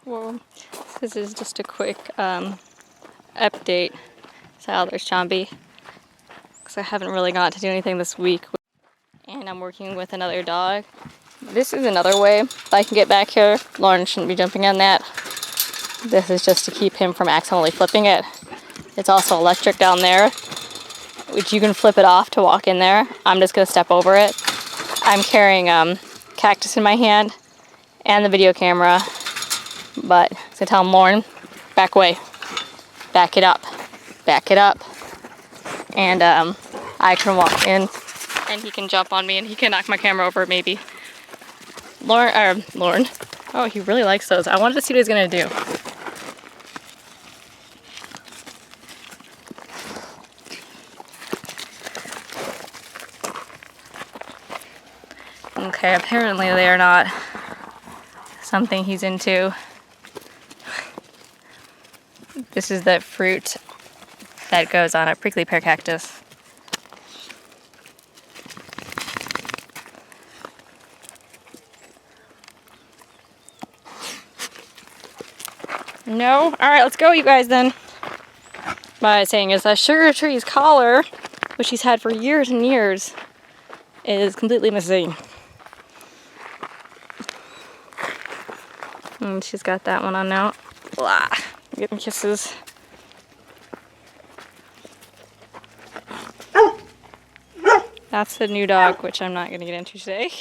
Well, this is just a quick update. So there's Chambi, because I haven't really got to do anything this week. And I'm working with another dog. This is another way that I can get back here. Lorne shouldn't be jumping on that. This is just to keep him from accidentally flipping it. It's also electric down there, which you can flip it off to walk in there. I'm just gonna step over it. I'm carrying cactus in my hand and the video camera, but so tell him, Lorne, back away, back it up, and I can walk in, and he can jump on me, and he can knock my camera over maybe. Lorne. Oh, he really likes those. I wanted to see what he's gonna do. Okay, apparently they are not something he's into. This is the fruit that goes on a prickly pear cactus. No? Alright, let's go, you guys, then. What I was saying is that sugar tree's collar, which she's had for years and years, is completely missing. And she's got that one on now. Blah. Getting kisses. That's the new dog, which I'm not going to get into today.